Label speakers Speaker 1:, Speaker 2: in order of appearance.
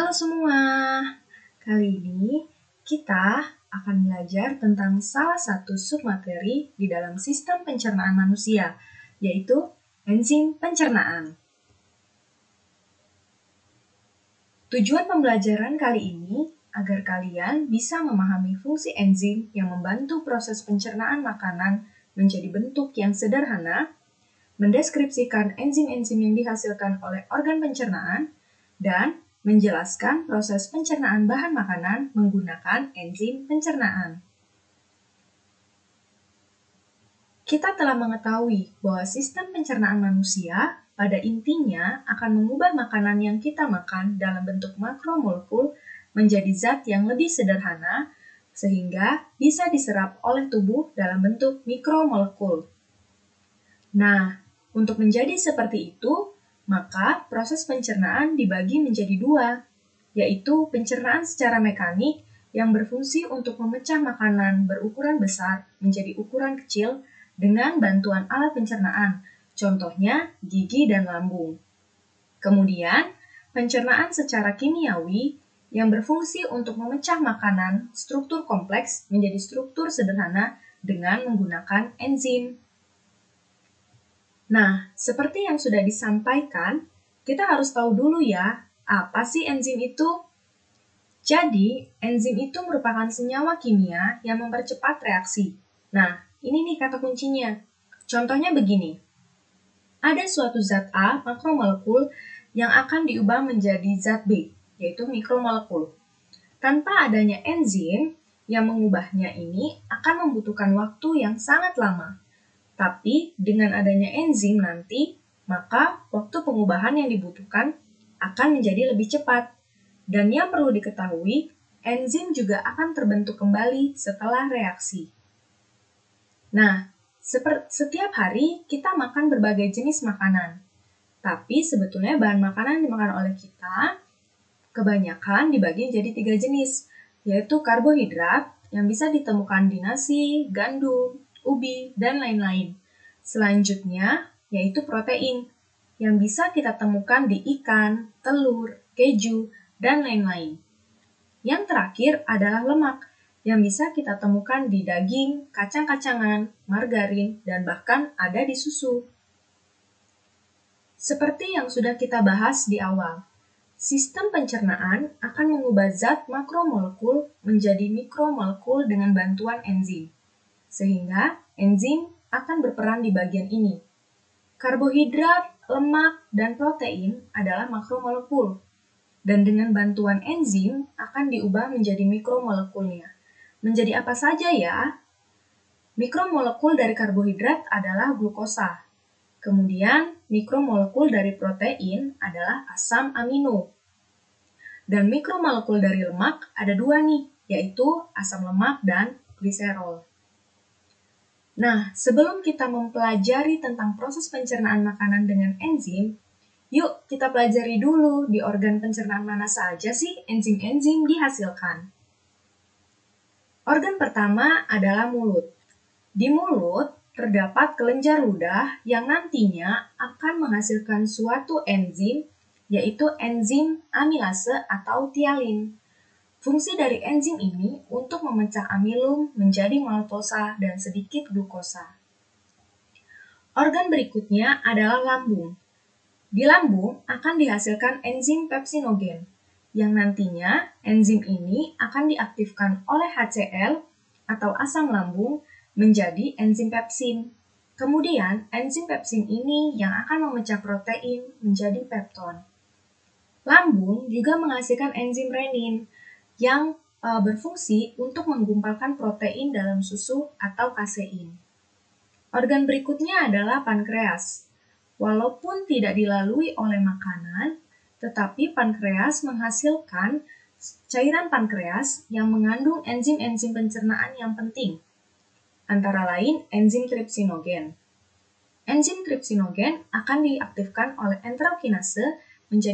Speaker 1: Halo semua, kali ini kita akan belajar tentang salah satu submateri di dalam sistem pencernaan manusia, yaitu enzim pencernaan. Tujuan pembelajaran kali ini agar kalian bisa memahami fungsi enzim yang membantu proses pencernaan makanan menjadi bentuk yang sederhana, mendeskripsikan enzim-enzim yang dihasilkan oleh organ pencernaan, dan menjelaskan proses pencernaan bahan makanan menggunakan enzim pencernaan. Kita telah mengetahui bahwa sistem pencernaan manusia pada intinya akan mengubah makanan yang kita makan dalam bentuk makromolekul menjadi zat yang lebih sederhana sehingga bisa diserap oleh tubuh dalam bentuk mikromolekul. Nah, untuk menjadi seperti itu, maka proses pencernaan dibagi menjadi dua, yaitu pencernaan secara mekanik yang berfungsi untuk memecah makanan berukuran besar menjadi ukuran kecil dengan bantuan alat pencernaan, contohnya gigi dan lambung. Kemudian, pencernaan secara kimiawi yang berfungsi untuk memecah makanan struktur kompleks menjadi struktur sederhana dengan menggunakan enzim. Nah, seperti yang sudah disampaikan, kita harus tahu dulu ya, apa sih enzim itu? Jadi, enzim itu merupakan senyawa kimia yang mempercepat reaksi. Nah, ini nih kata kuncinya. Contohnya begini. Ada suatu zat A, makromolekul, yang akan diubah menjadi zat B, yaitu mikromolekul. Tanpa adanya enzim yang mengubahnya ini akan membutuhkan waktu yang sangat lama. Tapi dengan adanya enzim nanti, maka waktu pengubahan yang dibutuhkan akan menjadi lebih cepat. Dan yang perlu diketahui, enzim juga akan terbentuk kembali setelah reaksi. Nah, setiap hari kita makan berbagai jenis makanan. Tapi sebetulnya bahan makanan yang dimakan oleh kita kebanyakan dibagi jadi 3 jenis, yaitu karbohidrat yang bisa ditemukan di nasi, gandum, ubi, dan lain-lain. Selanjutnya, yaitu protein, yang bisa kita temukan di ikan, telur, keju, dan lain-lain. Yang terakhir adalah lemak, yang bisa kita temukan di daging, kacang-kacangan, margarin, dan bahkan ada di susu. Seperti yang sudah kita bahas di awal, sistem pencernaan akan mengubah zat makromolekul menjadi mikromolekul dengan bantuan enzim. Sehingga enzim akan berperan di bagian ini. Karbohidrat, lemak, dan protein adalah makromolekul. Dan dengan bantuan enzim akan diubah menjadi mikromolekulnya. Menjadi apa saja ya? Mikromolekul dari karbohidrat adalah glukosa. Kemudian, mikromolekul dari protein adalah asam amino. Dan mikromolekul dari lemak ada 2 nih, yaitu asam lemak dan gliserol. Nah, sebelum kita mempelajari tentang proses pencernaan makanan dengan enzim, yuk kita pelajari dulu di organ pencernaan mana saja sih enzim-enzim dihasilkan. Organ pertama adalah mulut. Di mulut, terdapat kelenjar ludah yang nantinya akan menghasilkan suatu enzim, yaitu enzim amilase atau tialin. Fungsi dari enzim ini untuk memecah amilum menjadi maltosa dan sedikit glukosa. Organ berikutnya adalah lambung. Di lambung akan dihasilkan enzim pepsinogen, yang nantinya enzim ini akan diaktifkan oleh HCl atau asam lambung menjadi enzim pepsin. Kemudian, enzim pepsin ini yang akan memecah protein menjadi pepton. Lambung juga menghasilkan enzim renin yang berfungsi untuk menggumpalkan protein dalam susu atau kasein. Organ berikutnya adalah pankreas. Walaupun tidak dilalui oleh makanan, tetapi pankreas menghasilkan cairan pankreas yang mengandung enzim-enzim pencernaan yang penting. Antara lain enzim tripsinogen. Enzim tripsinogen akan diaktifkan oleh enterokinase menjadi